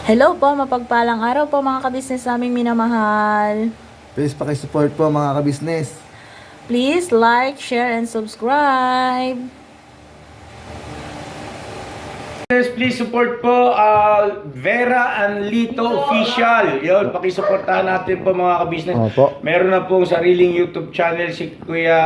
Hello po, mapagpalang araw po mga kabisnes naming minamahal. Please pakisupport po mga kabisnes. Please like, share, and subscribe. Please support po Vera and Lito Official. Yun, pakisuportahan natin po mga kabisnes. Opo. Meron na pong sariling YouTube channel si Kuya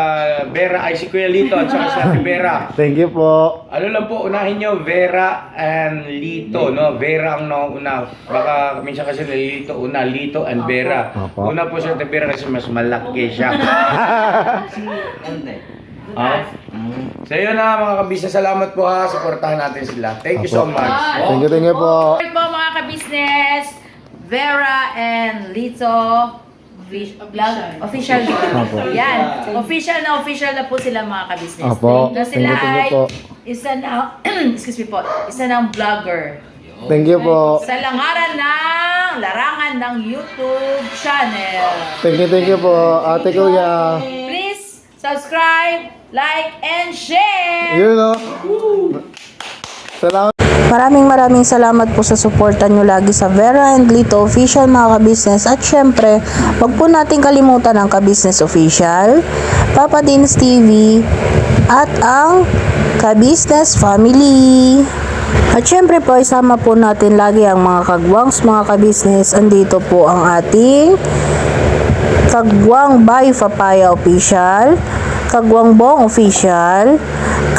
Vera, si Kuya Lito at saka si Ate Vera. Thank you po. Ano lang po, unahin nyo, Vera and Lito, no? Vera ang nauna. Baka minsan kasi Lito una, Lito and Vera. Opo. Una po si Ate Vera kasi mas malaki siya. So yun na mga kabisnes, salamat po ha, supportahan natin sila. Thank you so much. Thank you po. Support po mga kabisnes, Vera and Lito official. Opo. Yan. Official na po sila mga kabisnes. Opo. Na sila Thank you ay po. isa na, excuse me po, isa ng vlogger. Thank you po. Sa larangan ng YouTube channel. Thank you po. Ate Kuya. Please subscribe, like, and share! Yun o. Salamat. Maraming salamat po sa suporta nyo lagi sa Vera and Lito Official mga kabisnes. At syempre, wag po natin kalimutan ang Kabisnes Official, Papa Dins TV, at ang Kabisnes Family. At syempre po, isama po natin lagi ang mga kagwangs, mga kabisnes. Andito po ang ating Kagwang by Papaya Official, Kagwang Bong Official,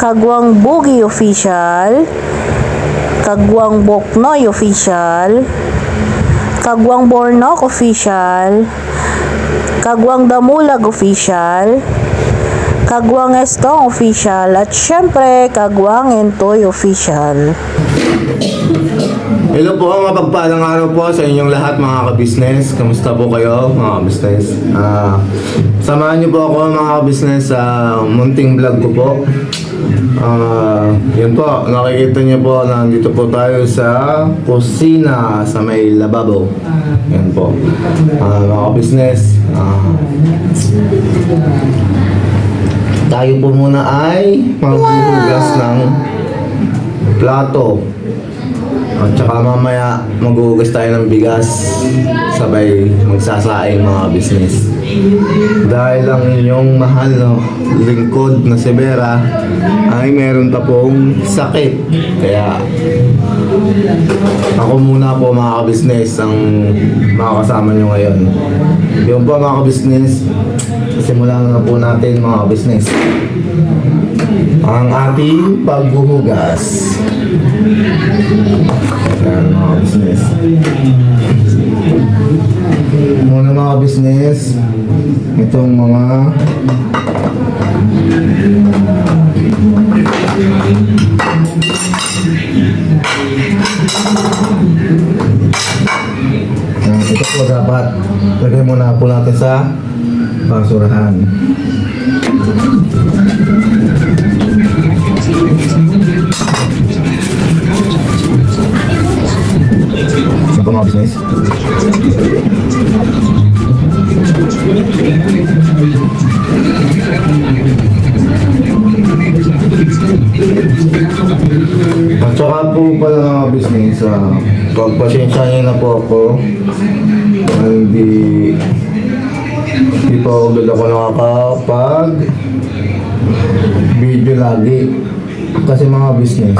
Kagwang Boogie Official, Kagwang Boknoy Official, Kagwang Bornok Official, Kagwang Damulag Official, Kagwang Estong Official, at syempre Kagwang Entoy Official. Hello po, mapagpalang araw po sa inyong lahat mga kabisnes. Kamusta po kayo mga kabisnes? Samahan niyo po ako mga kabisnes sa munting vlog ko po. Yun po, nakikita niyo po na nandito po tayo sa kusina sa may lababo. Yan po. Mga kabisnes, tayo po muna ay maghuhugas ng plato. At saka mamaya maghuhugas tayo ng bigas, sabay magsasaing mga business. Dahil ang inyong mahal na lingkod na si Vera ay meron pa pong sakit. Kaya ako muna po mga business ang makakasama nyo ngayon. Yun po mga business, simulan na po natin mga business ang ating paghuhugas. Yan mga business. Muna mga business, itong mga ito po dapat lagay muna po natin sa basurahan. Ito mga business. At saka po pala mga business, pagpasensyahin na po ako. Hindi pa agad ako nakakapag video lagi. Kasi mga business,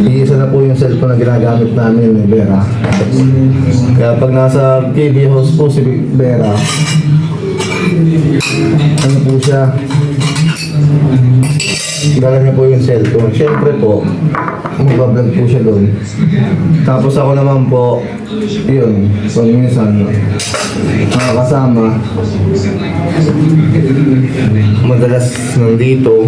iisa na po yung cellphone na ginagamit namin ni Vera. Kaya pag nasa TV house po si Vera, ano po siya, dala niya po yung cellphone. Siyempre po, magbablog po siya doon. Tapos ako naman po, yun, pag minsan nakakasama, madalas nandito.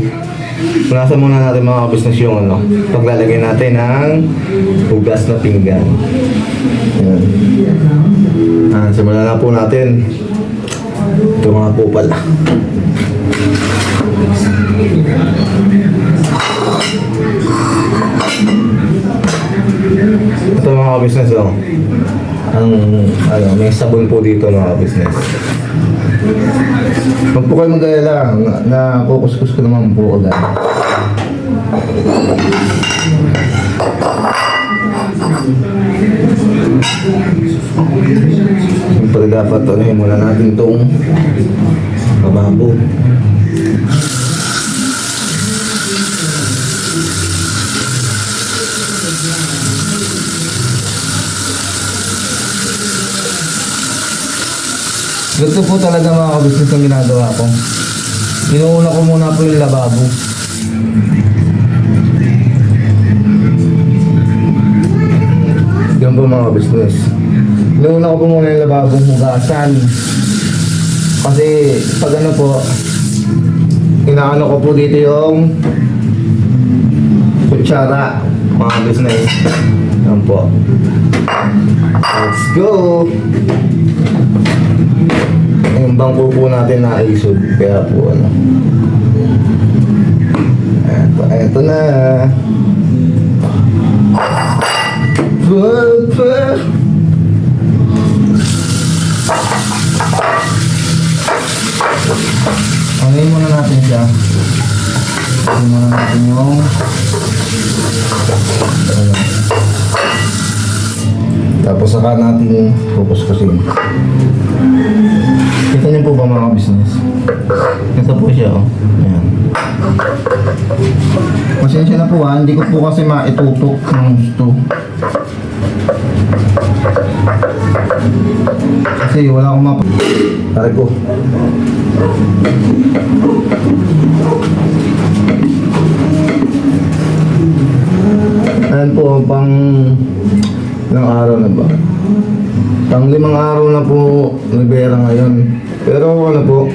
Punasan muna natin mga kabisnes yung paglalagay natin ng hugas na pinggan. Yan. Simulan na po natin. Ito mga po pala. Ito mga kabisnes may sabon po dito mga kabisnes. Huwag po kayo mag-alala, nakukuskus ko naman po agad. Siyempre dapat unahin muna natin itong lababo. Gusto po talaga mga kabisnes ang ginagawa ko. Inuuna ko muna po yung lababo. Yan po mga kabisnes. Inuuna ko po muna yung lababong hugasan. Kasi pag ano po, inaano ko po dito yung kutsara mga kabisnes. Yan po. Let's go! Yung bangko po natin na isod, kaya po ano. Eto na. Ano muna natin siya. Ano muna natin yung ano. Tapos saka natin kukuskusin. Kita niyo po ba mga business? Ito po siya, oh. Ayan. Pasensya na po ha, hindi ko po kasi maitutok ng gusto. Kasi wala akong Tari ko. Ayan po, pang ilang araw na ba? Pang 5 araw na po Nevera ngayon. Pero ano po,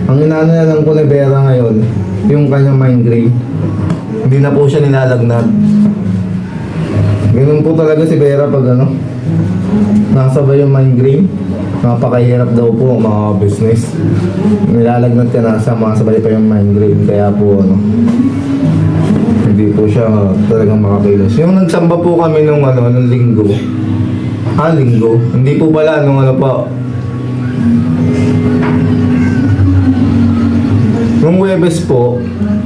ang inaano na lang po Nevera ngayon, yung kanyang migraine. Hindi na po siya nilalagnat. Ganun po talaga si Vera pag ano, nasabay yung migraine. Napakahirap daw po mga business. Nilalagnat ka na sa mga sabay pa yung migraine. Kaya po ano, hindi po siya talagang makakilos. Yung nagsamba po kami nung ano, nung linggo. Linggo. Hindi po pala nung ano po. Nung Huwebes po,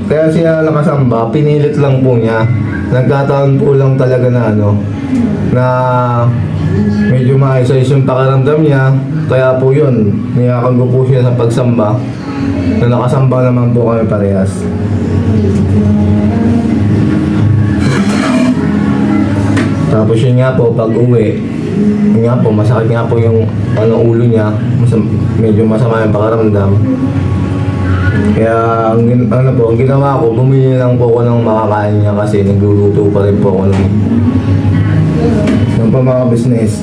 kaya siya nakasamba, pinilit lang po niya. Nagkataon po lang talaga na ano, na medyo maayos-ayos yung pakiramdam niya. Kaya po yun, niyakan ko po siya sa pagsamba. Na nakasamba naman po kami parehas. Tapos yun nga po, pag uwi, yun nga po, masakit nga po yung ano, ulo niya. Medyo masama yung pakiramdam. Kaya ang ginawa ko, bumili lang po ako ng makakain niya kasi nagluluto pa rin po ako ng pa mga business.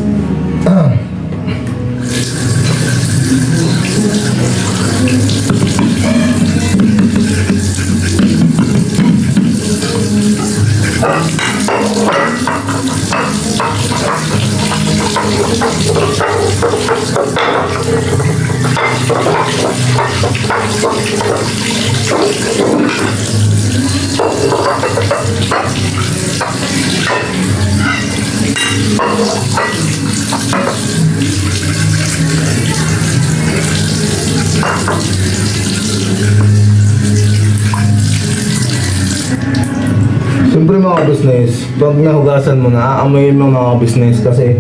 Siyempre mga business, pag nahugasan mo na, aamoyin mo mga business kasi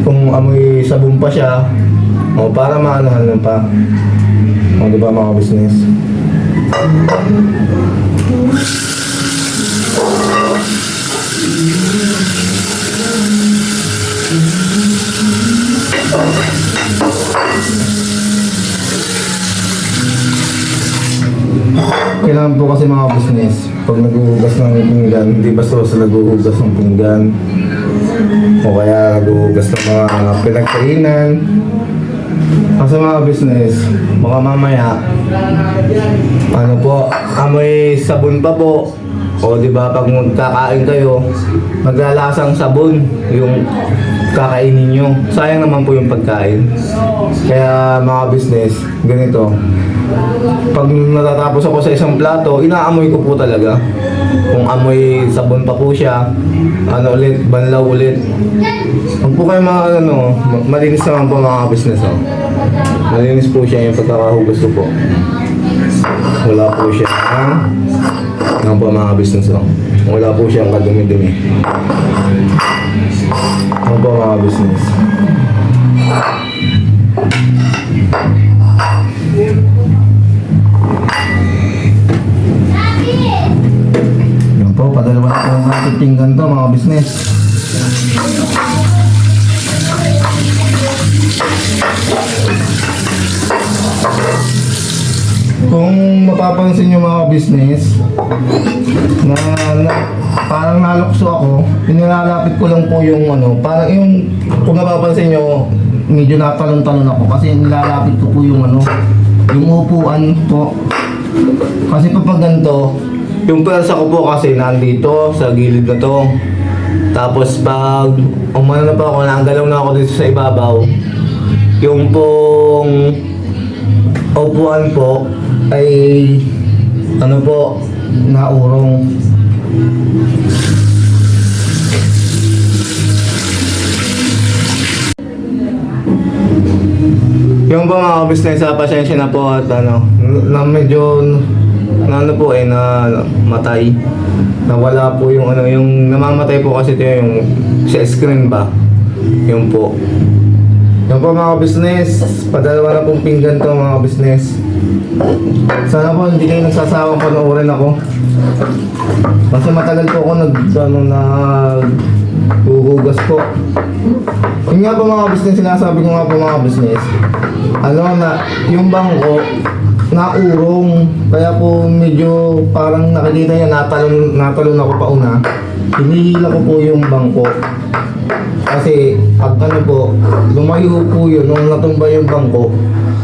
kung amoy sabon pa siya, o para maanahan pa. O diba mga business? Kailangan po kasi mga business, pag naghuhugas ng pinggan, hindi basta-basta naghuhugas ng pinggan o kaya naghuhugas ng mga pinagkainan. Kasi mga business, baka mamaya, ano po, amoy sabon pa po. O di ba pag magkakain kayo, maglalasang sabon yung kakainin nyo. Sayang naman po yung pagkain. Kaya mga business, ganito. Pag natatapos ako sa isang plato, inaamoy ko po talaga. Kung amoy sabon pa po siya, ano ulit, banlaw ulit. Huwag po kayo mga ano, malinis naman po mga business. Oh. Malinis po siya yung pagkakahugas ko po. Wala po siya. Ano po mga business. Oh. Wala po siyang kadumi-dumi. Ano po mga business. Yan po, padalawa na po natin pinggan to mga business. Kung mapapansin nyo mga business, na parang nalukso ako, pinilalapit ko lang po yung ano, parang yung, kung napapansin nyo, medyo natalon-talon ako kasi nilalapit ko po yung ano, yung upuan po. Kasi kapag ganito, yung pwersa ko po kasi nandito sa gilid na to. Tapos pag umano na po ako, nagalaw na ako dito sa ibabaw, yung pong upuan po ay ano po, naurong. Yung po mga business, pasensya na po at ano, na medyo na ano po na matay. Nawala po yung ano, yung namamatay po kasi ito yung sa screen ba. Yung po. Yung po mga business, padalawa na pong pinggan to mga business. Sana po hindi kayo nagsasawang panoorin ako. Kasi matagal po ako huhugas po. Yun nga po mga business, sinasabi ko nga po mga business, ano na, yung bangko, naurong. Kaya po medyo parang nakikita niya, natalon ako pa una. Hinihila ko po yung bangko. Kasi pag ano po, lumayo po yun, nung natumba yung bangko,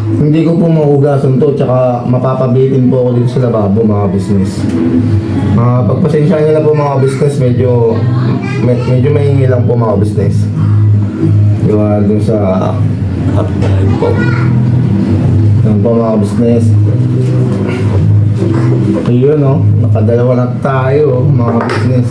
hindi ko po mahugasan to, tsaka mapapabitin po ako dito sa lababo mga business. Pagpasensya nyo na po mga business, medyo mahingi lang po mga business. Diba, dun sa updrive po. Yan po mga business. Ayun o, nakadalawa na tayo mga business.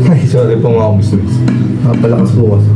Ay, sorry po mga business. Napalakas po kasi.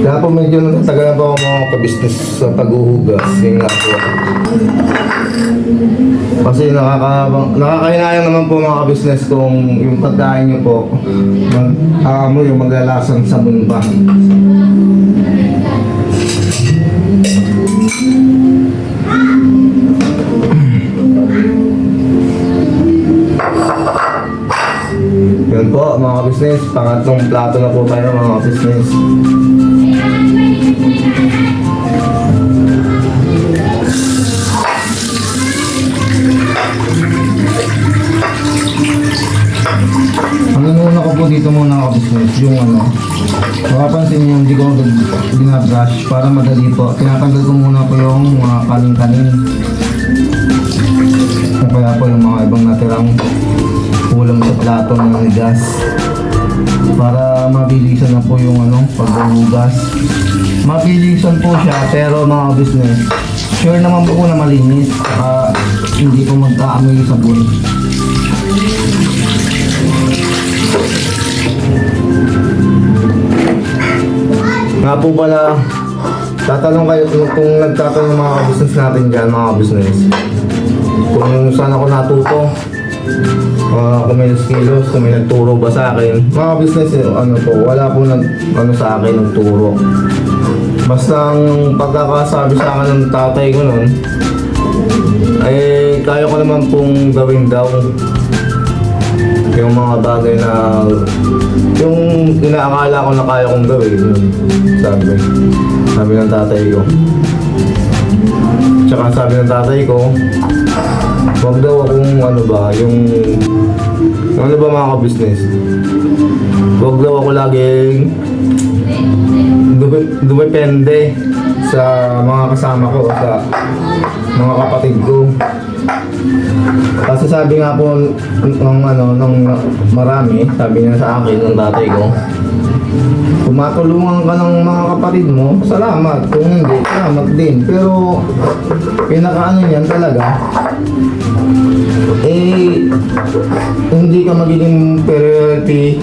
Kaya po medyo natatagal pa ako mga ka-business sa paghuhugas. Yun nga po. Kasi nakakahinayang naman po mga ka-business kung yung pagkain nyo po yung maglalasang sabon pa. Yun po mga ka-business, pangatlong plato na po tayo mga ka-business. Ang inuuna ko po dito muna ka-business, yung ano, makapansin nyo hindi ko binabrush para madali po. Tinatanggal ko muna po yung mga kanin-kanin. Kaya po yung mga ibang natirang ulam sa plato ng gas para mabilisan na po yung ano, paghuhugas. Mabilisan po siya pero mga business, sure naman po na malinis hindi po magkaamoy yung sabon. Nga po pala, tatanong kayo kung nagtatanong mga business natin dyan mga business, kung saan ako natuto, kung may skills, kung may nagturo ba sa akin. Mga business, ano po, wala po sa akin nagturo. Basta ang pagkakasabi sa akin ng tatay ko nun, eh, kaya ko naman pong gawin daw yung mga bagay na yung inaakala ko na kaya kong gawin. Yun, sabi ng tatay ko. Tsaka sabi ng tatay ko, wag daw akong ano ba, yung ano ba mga ka-business? Wag daw ako laging dumepende sa mga kasama ko, sa mga kapatid ko. Kasi sabi nga po ng marami, sabi niya sa akin ng tatay ko, kung matulungan ka ng mga kapatid mo, salamat. Kung hindi, salamat din. Pero pinakaano niyan talaga, hindi ka magiging priority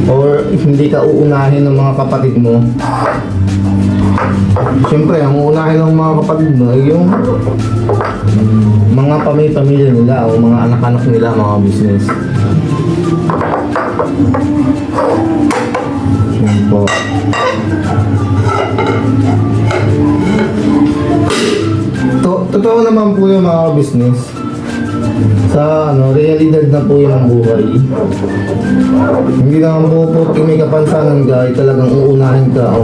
or hindi ka uunahin ng mga kapatid mo. Siyempre, ang uunahin ng mga kapatid mo ay yung mga pamilya nila o mga anak-anak nila, mga business. Yun po. Totoo naman po yung mga business. Sa realidad na po yun ang buhay. Hindi naman po may kapansanan ka, ay talagang uunahin ka.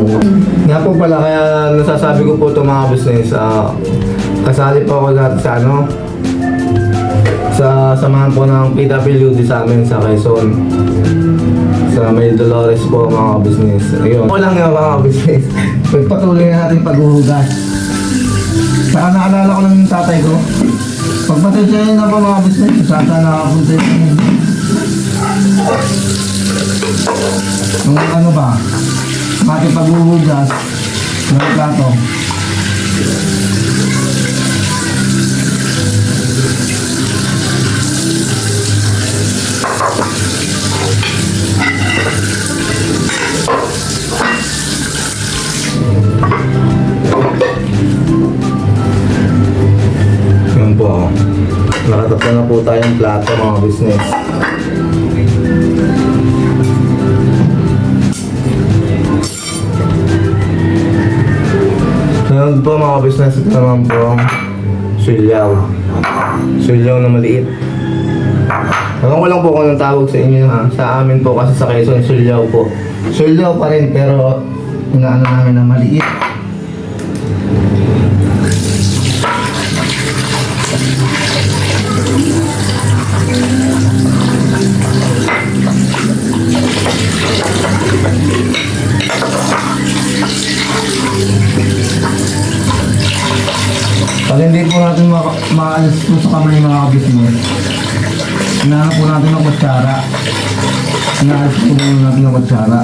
Nga po pala, kaya nasasabi ko po ito mga business, kasali po ako dati sa sa samahan po ng PWD sa amin sa Quezon. Sa May Dolores po mga business. Ayun. Ako lang yung mga business. Pagpatuloy natin paghuhugas. Saka naalala ko lang yung tatay ko. Pagpatensyahin na po mga business, saka nakapunta yun. Yung ano ba, pati paghuhugas ng plato. Yun po. Nakatatlo na po tayong plato mga business. Ngayon po mga business, ito naman po ang sulyaw. Sulyaw na maliit. Alam ko lang po kung anong tawag sa inyo ha. Sa amin po kasi sa Quezon, sulyaw po. Sulyaw pa rin pero inaano namin na maliit. Pag hindi po natin maalis po sa kamay mga kabisnes, inahanap po natin ng kutsara. Inaalis po natin ng kutsara.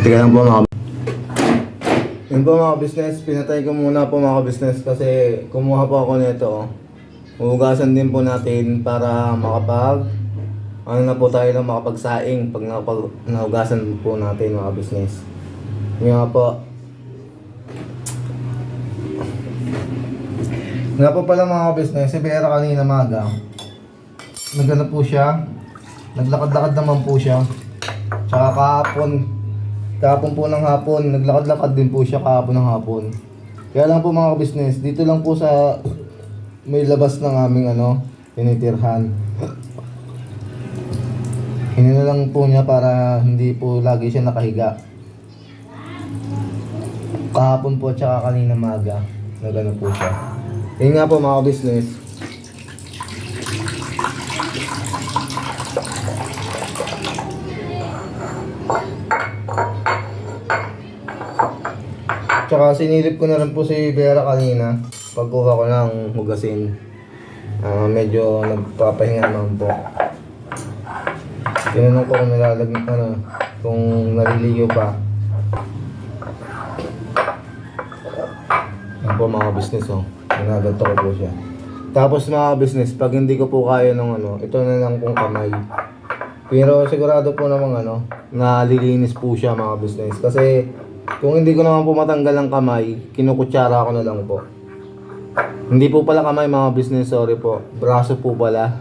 Teka lang po mga yun po mga business, pinatay ko muna po mga business kasi kumuha po ako nito. Huhugasan din po natin para ano na po tayo na makapagsaing pag nahugasan po natin mga business. Yun nga po. Nga po pala mga business, si Vera kanina maga, nagano po siya, naglakad-lakad naman po siya. Tsaka kahapon po ng hapon, naglakad-lakad din po siya kahapon ng hapon. Kaya lang po mga business, dito lang po sa may labas ng aming tinitirhan. Hinino lang po niya para hindi po lagi siya nakahiga. Kahapon po tsaka kanina maga, nagano po siya. Yun nga po mga business. Tsaka sinilip ko na rin po si Vera kanina pagkuha ko ng hugasin. Medyo nagpapahinga naman po. Tinanong ko kung kung naliligo pa. Yan po mga business Nagaganto ko po siya. Tapos mga business, pag hindi ko po kaya ng ito na lang pong kamay. Pero sigurado po namang nalilinis po siya mga business. Kasi kung hindi ko naman po matanggal ang kamay, kinukutsara ko na lang po. Hindi po pala kamay mga business, sorry po. Braso po pala.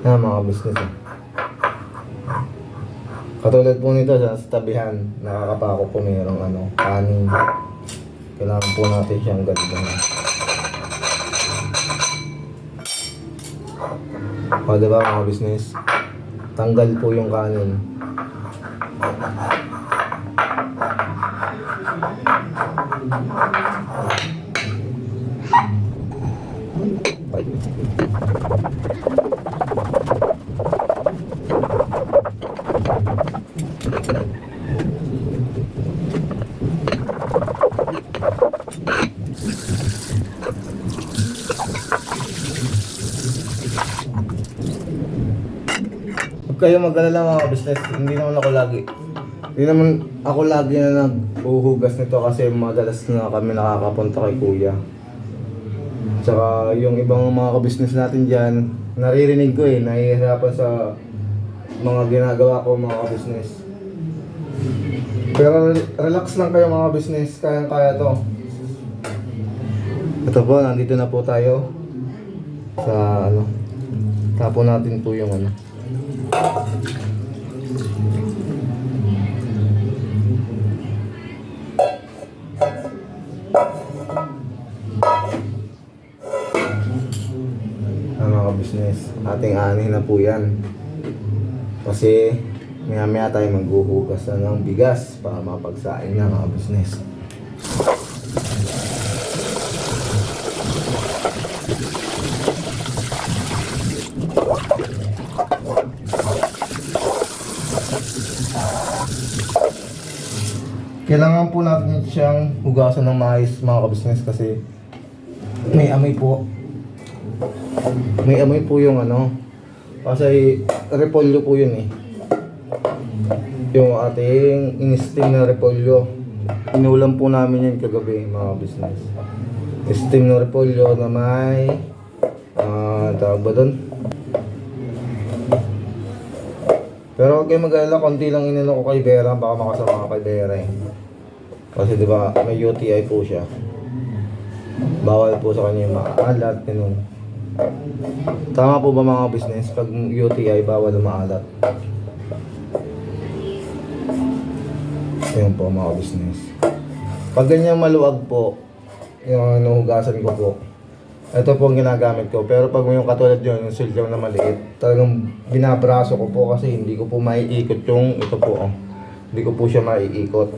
Mga business Katulad po nito sa tabihan, nakakapako po mayroong kanin. Kailangan po natin siyang ganito. O diba mga business? tanggal po yung kanin. Huwag kayo mag-alala mga business, hindi naman ako lagi na naghuhugas nito kasi madalas na kami nakakapunta kay kuya. Tsaka yung ibang mga ka-business natin dyan, naririnig ko nahihirapan sa mga ginagawa ko mga ka-business. Pero relax lang kayo mga business, kayang-kaya to. Ito po, nandito na po tayo sa tapon natin po yung mga business, ating anin na po yan. Kasi maya tayo maghuhugas na ng bigas para mapagsaing na mga business. Kailangan po natin siyang hugasan ng maayos mga ka-business kasi may amoy po. May amoy po yung kasi repolyo po yun yung ating in-steam na repolyo. Inulam po namin yan kagabi mga business. Steam na repolyo na may tawag ba doon? Pero huwag kayo mag-alala, konti lang inano ko kay Vera, baka makasama ka kay Vera Kasi diba may UTI po siya. Bawal po sa kanya yung maalat, ganun. Tama po ba mga business? Pag UTI, bawal na maalat. Ayun po mga business. Pag ganyan maluwag po, yung nahugasan ko po, ito po ang ginagamit ko. Pero pag yung katulad yun, yung silyaw na maliit, talagang binabraso ko po kasi hindi ko po maiikot yung ito po. Hindi ko po siya maiikot.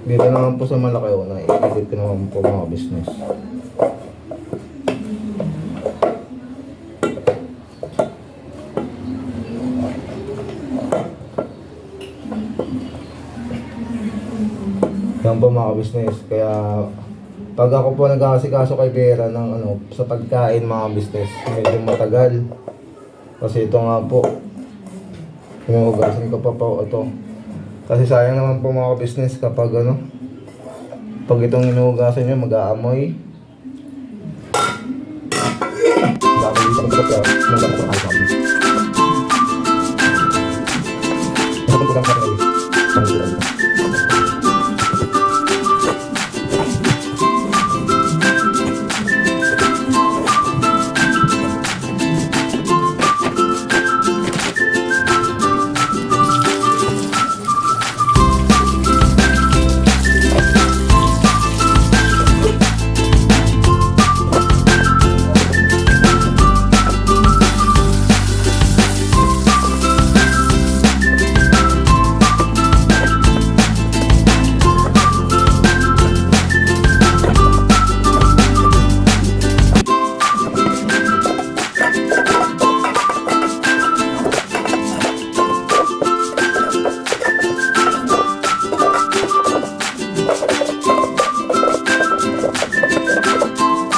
Dito naman po sa malaki naiikot ko naman po mga business. Yan po mga business. Kaya pag ako po nag-aasikaso kay Vera ng sa pagkain mga business, medyo matagal. Kasi ito nga po, hinuhugasan ko pa po ito. Kasi sayang naman po mga business kapag pag itong hinuhugasan nyo mag-aamoy. Dami dito ang kapya, nagdami ko kahit kami. Ito po lang kapya ang gula dito.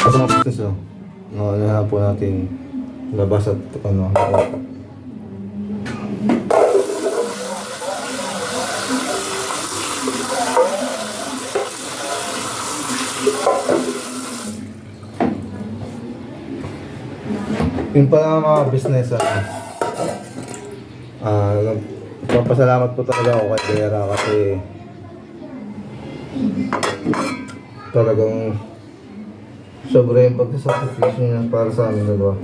Ito mga business na po natin labas at yun pala mga business nagpapasalamat po talaga ako kay Vera kasi talagang sobra yung pagsasakripisyo niya para sa amin dalawa.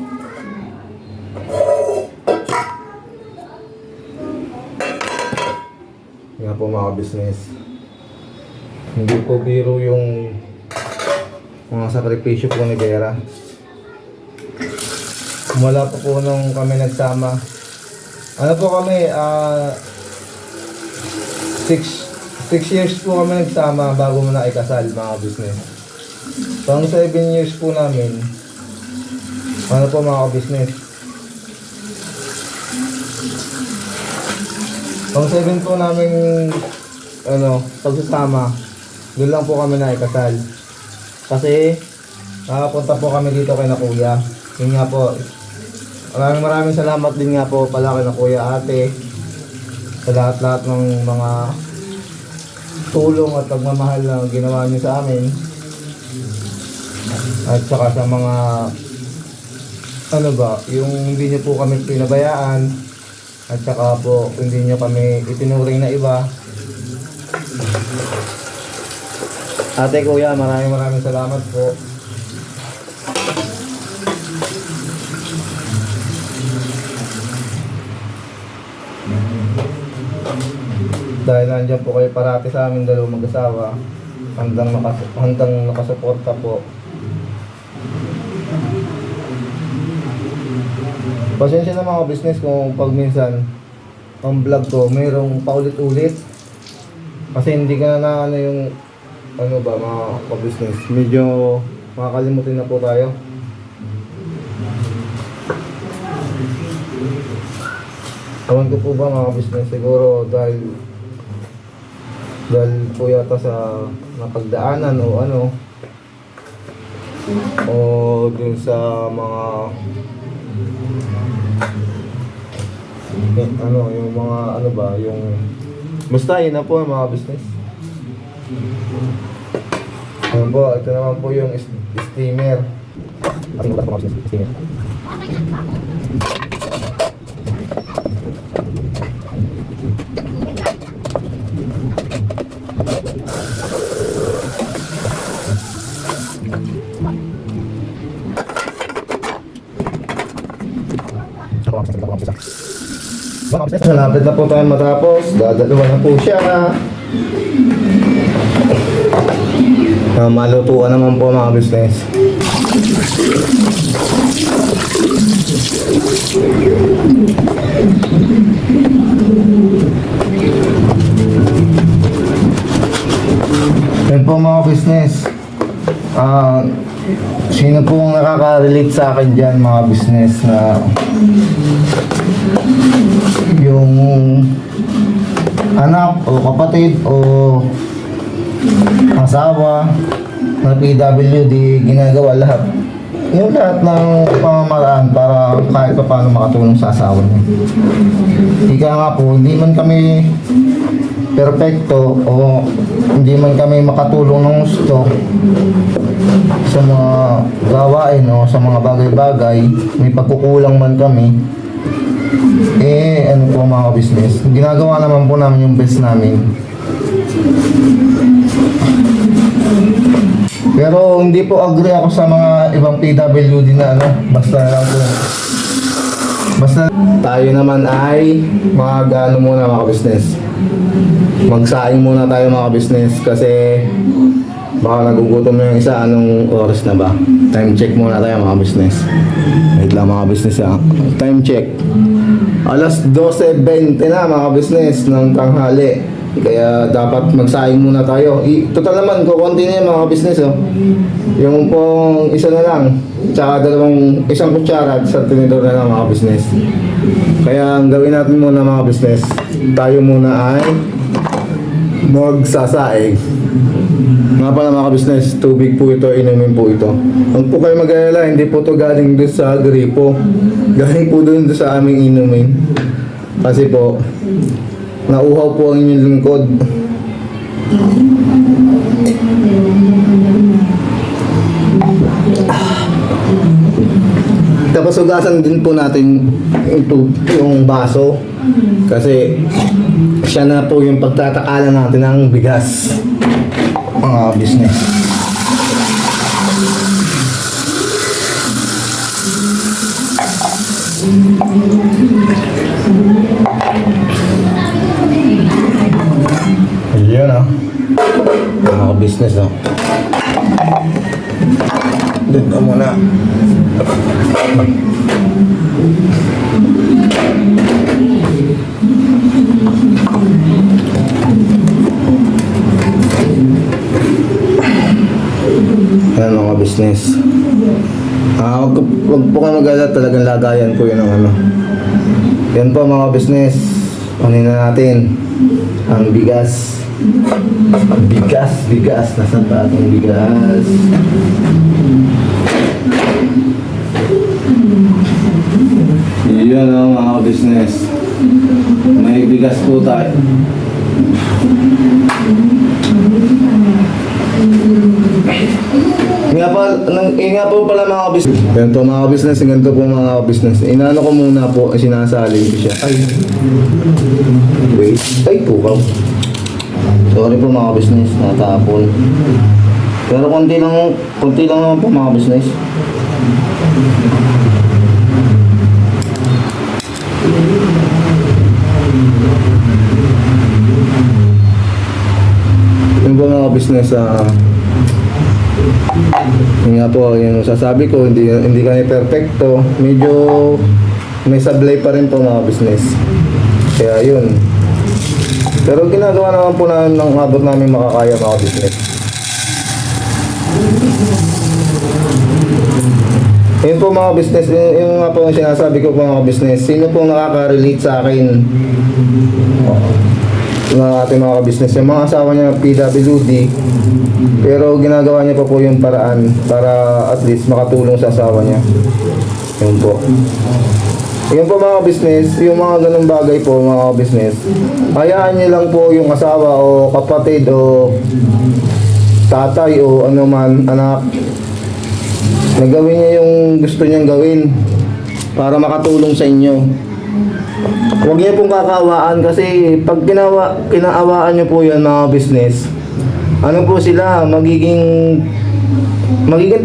Nga po mga business. Hindi po biro yung mga sakripisyo po ni Vera. Wala po nung kami nagsama. Ano po kami, 6 years po kami nagsama bago mo na ikasal mga business. Pang 7 years po namin, ano po mga business. Pang 7 po namin, pagsasama, doon lang po kami na ikasal. Kasi, nakapunta po kami dito kay na kuya. Yun nga po, maraming salamat din nga po pala kay na kuya ate sa lahat-lahat ng mga tulong at pagmamahal na ginawa niyo sa amin. At saka sa mga yung hindi niyo po kami pinabayaan at saka po hindi niyo kami itinuring na iba. Ate kuya, maraming salamat po. Dahil nandiyan po kayo parati sa amin dalawang mag-asawa, hanggang nakasuporta po. Pasensya na mga business kung pag minsan ang vlog ko mayroong paulit-ulit. Kasi hindi ka na yung mga business. Medyo makakalimutin na po tayo. Ewan ko po ba mga business, siguro dahil po yata sa napagdaanan o dun sa mga yung mga basta yun na po mga business. Ito naman po yung steamer. Ating ulat po mga business, steamer. Malapit na po tayo matapos. Dadalawa na po siya. Malutuan naman po mga business. Yan po mga business. Sino pong nakaka-relate sa akin dyan mga business na yung anak o kapatid o asawa na PWD ginagawa lahat yung lahat ng pamamaraan para kahit pa paano makatulong sa asawa niya. Ika nga po, hindi man kami perfecto o hindi man kami makatulong ng gusto sa mga gawain o sa mga bagay-bagay, may pagkukulang man kami, ano po mga business, ginagawa naman po namin yung best namin. Pero hindi po agree ako sa mga ibang PWD na basta lang po. Basta tayo naman ay muna mga business. Magsaing muna tayo mga business kasi baka nagugutom na yung isa. Anong oras na ba? Time check muna tayo mga business. Wait lang mga business Time check. Alas 12:20 na mga business ng tanghali. Kaya dapat magsaing muna tayo. Total naman, kukunti na yung mga business Yung pong isa na lang, tsaka isang kutsara at sa tinidor na lang mga business. Kaya ang gawin natin muna mga business, tayo muna ay magsasaing. Nga pala mga business, tubig po ito, inumin po ito. Huwag po kayo mag-alala, hindi po ito galing doon sa gripo. Galing po doon sa aming inumin. Kasi po, nauhaw po ang inyong lingkod. Tapos hugasan din po natin yung baso. Kasi siya na po yung pagtatakalan natin ng bigas. Mga business. Ayan business, no? Doon ka muna. Yan mga business. Wag po kayo mag-alala, talagang lagayan po yun ng ano. Yan po mga business. Kunin na natin ang bigas. Bigas. Nasaan pa atong bigas? Yun ang mga business. May bigas po tayo. Nga po pala mga business. Ganito mga business, ganito po mga business. Inaano ko muna po, sinasalin ko siya. Ay. Wait. Ay, pukaw. Sorry po mga business, natapon. Pero konti lang naman po mga business. Yun po mga business, yun nga po, yung sasabi ko, hindi kami perfecto. Medyo may sablay pa rin po mga business. Kaya yun. Pero ginagawa naman po namin ng abot namin makakaya mga business. Yun po mga business, yung nga po yung sinasabi ko po mga business. Sino pong nakaka-relate sa akin? Mga ating mga business, yung mga asawa niya PWD, pero ginagawa niya pa po yung paraan para at least makatulong sa asawa niya. Yun po. Yun po mga business, yung mga ganung bagay po mga business, hayaan niyo lang po yung asawa o kapatid o tatay o ano man, anak, na gawin niya yung gusto niyang gawin para makatulong sa inyo. Huwag niyo pong kakawaan kasi pag kinaawaan niyo po yan mga business, ano po sila, magiging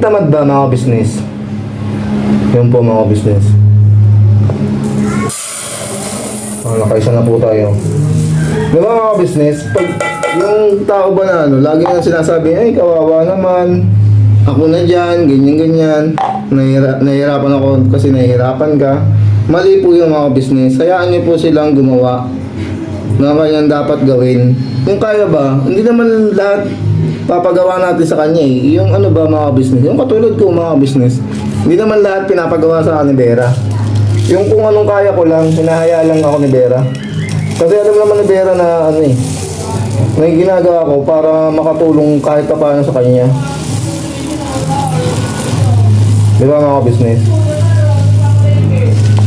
tamad ba mga business? Yun po mga business. Nakaisa na po tayo. Diba mga business, pag yung tao ba na ano, lagi na sinasabi, ay kawawa naman, ako na dyan, ganyan, nahihirapan ako kasi nahihirapan ka. Mali po yung mga business. Hayaan niyo po silang gumawa na kanyang dapat gawin. Kung kaya ba, hindi naman lahat papagawa natin sa kanya eh. Yung ano ba mga business, yung katulad ko mga business, hindi naman lahat pinapagawa sa akin ni Vera. Yung kung anong kaya ko lang, hinahaya lang ako ni Vera. Kasi alam naman ni Vera na ano eh, may ginagawa ko para makatulong kahit pa paano sa kanya. Di ba mga business?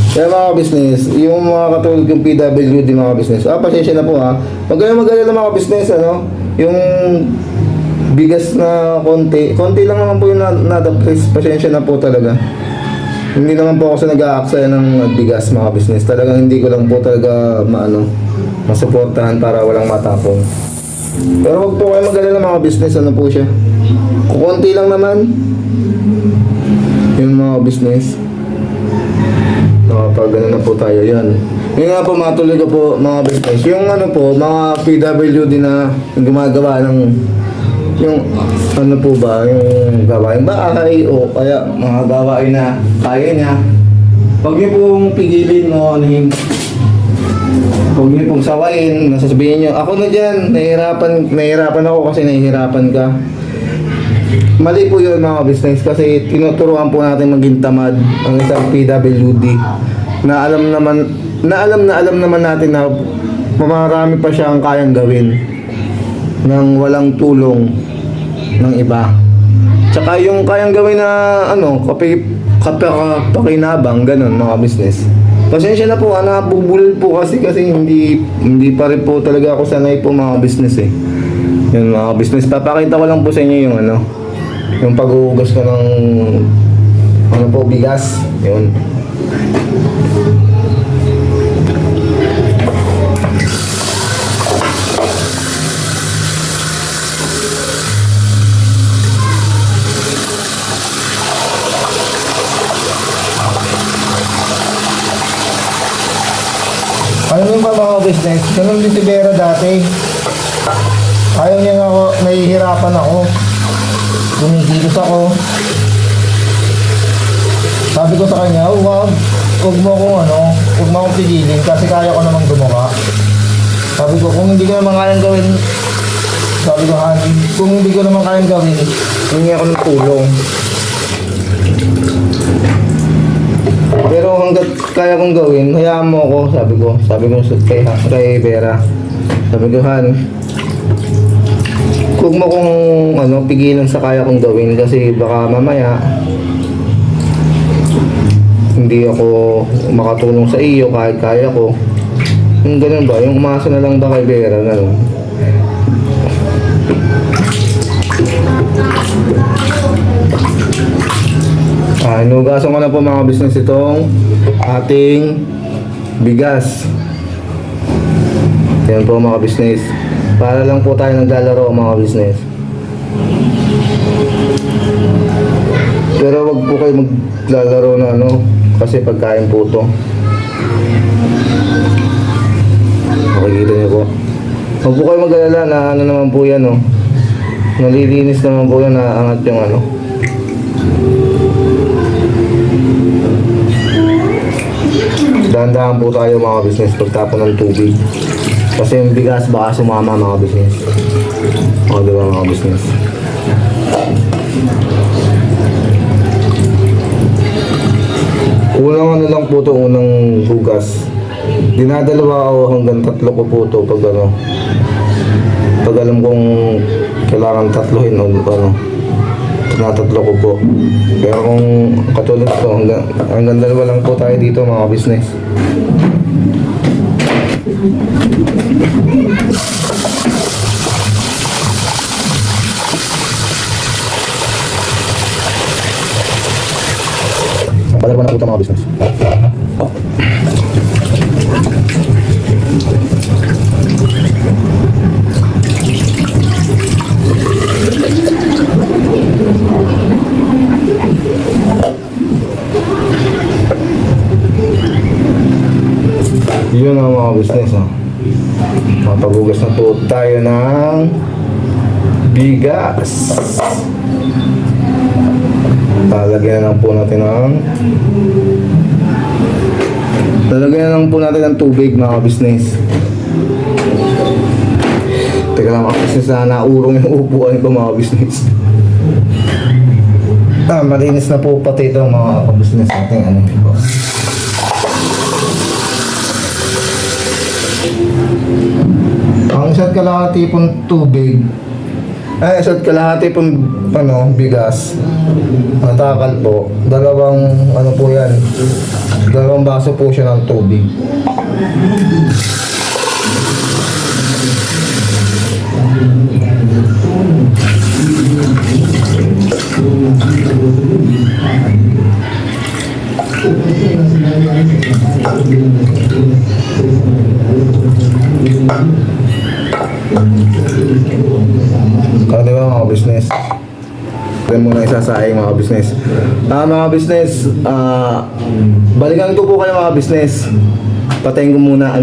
Kaya mga business, yung mga katulad yung PWD mga business, pasensya na po ha. Huwag kayong mag-alala mga business, ano? Yung bigas na konti lang naman po yung please, pasensya na po talaga. Hindi naman po ako sa nag-aaksaya ng bigas mga business. Talagang hindi ko lang po talaga masuportahan para walang matapon. Pero wag po kayo mag-alala mga business, ano po siya. Kukunti lang naman yung mga business. Pag gano'n na po tayo, yan. Yun nga po mga tuloy ko po mga business. Yung ano po, mga PWD na gumagawa ng yung ano po ba, yung gawain bahay o kaya mga gawain na kaya niya. Huwag niyo pong pigilin mo, huwag niyo pong sawain, nasasabihin niyo, ako na dyan, nahihirapan ako kasi nahihirapan ka. Mali po yun mga business kasi tinuturuan po natin maging tamad ang isang PWD na alam naman natin na marami pa siya ang kayang gawin nang walang tulong ng iba. Tsaka yung kayang gawin na ano, pakinabang, ganun mga business. Pasensya na po, nabubulol po kasi hindi pa rin po talaga ako sanay po mga business eh. Yun mga business, papakita ko lang po sa inyo yung ano, yung pag-uugas ko ng ano po, bigas. Yun. Ano yung pa mga business? Ganun din si Vera dati. Ayaw niya nga ako, nahihirapan ako. Gumigilos ako. Sabi ko sa kanya, huwag mo akong pigilin kasi kaya ko namang gumawa. Sabi ko, kung hindi ko naman kayang gawin, kung hindi ko naman kayang gawin, hingi ako ng tulong. Pero hanggat kaya kong gawin, hayaan mo ako, sabi ko kay Vera. Sabi ko, Han, huwag mo kong pigilan sa kaya kong gawin kasi baka mamaya hindi ako makatulong sa iyo kahit kaya ko. Yung ganun ba? Yung umasa na lang ba kay Vera? Ganun. Inugasan ko na po mga business itong ating bigas. Yan po mga business. Para lang po tayo naglalaro mga business. Pero wag po kayo maglalaro na kasi pagkain po ito. Makikita niyo po. Huwag po kayo mag-alala na naman po yan nalilinis naman po yan, naangat yung Dahan-dahan po tayo mga business pagtapon ng tubig. Kasi yung bigas baka sumama mga business. O diba mga business? Unang lang po ito, unang hugas. Dinadalawa ako hanggang 3 ko po ito pag alam kong kailangan tatluhin tinatatlo ko po. Pero kung katulad ito, hanggang 2 lang po tayo dito mga business. Dalawa na po ito mga business. Yun ang mga business Mapaghugas na po tayo ng bigas. Lalagyan lang po natin ng tubig mga business. Teka lang mga business, naurong yung upuan ko mga business. Malinis na po pati ito mga business natin. Ang isa't kalahati pong tubig, isa't kalahati pong bigas, natakal po, dalawang baso po siya ng tubig. Kaya diba mga business? Kaya muna isasaing mga business. Mga business, balikan ko po kayo mga business. Patayin ko muna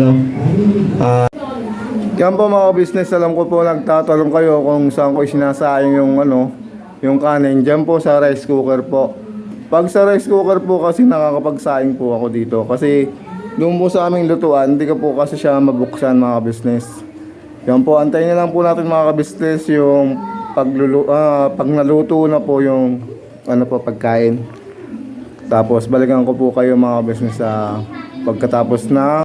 yan po mga business, alam ko po nagtatanong kayo kung saan ko sinasaing yung kanin. Diyan po sa rice cooker po. Pag sa rice cooker po kasi nakakapagsaing po ako dito. Kasi doon po sa aming lutuan, hindi ko po kasi siya mabuksan mga business. Yan po, antayin na lang po natin mga business yung pag naluto na po yung pagkain. Tapos balikan ko po kayo mga business sa pagkatapos na